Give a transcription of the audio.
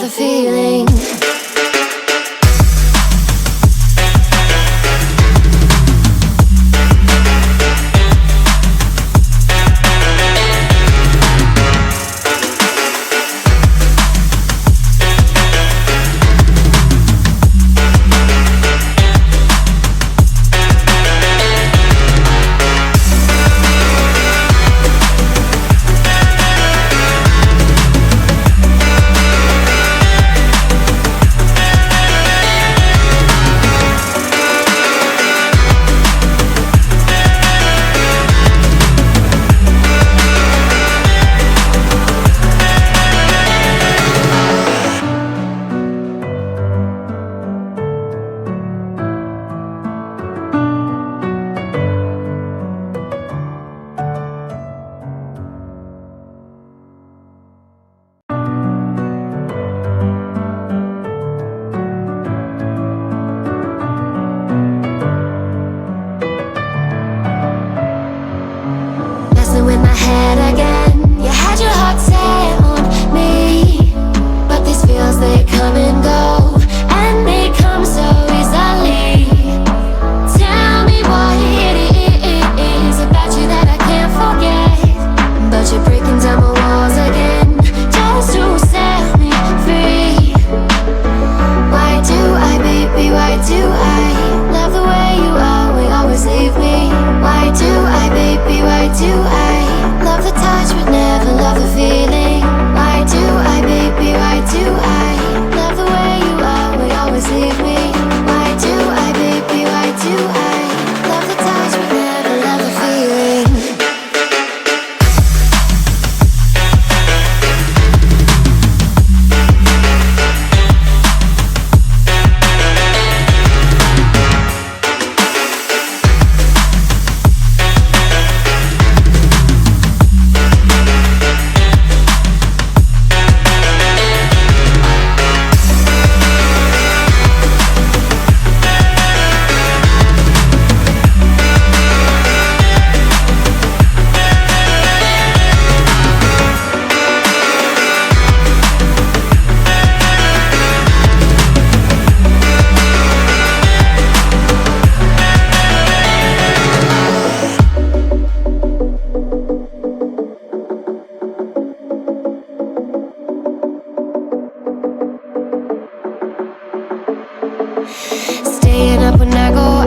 another feeling. In my head again, you had your heart set on me, but these feels, they come and go, and they come so easily. Tell me what it is about you that I can't forget, but you're breaking down my walls again, just to set me free. Why do I, baby, why do I love the way you are, we always leave me? Why do I, baby, why do I love the touch but never love the feeling? Why do I, baby, why do I love the way you are, we always leave me? Why do I, baby, why do I love the touch but never love the feeling? Staying up when I go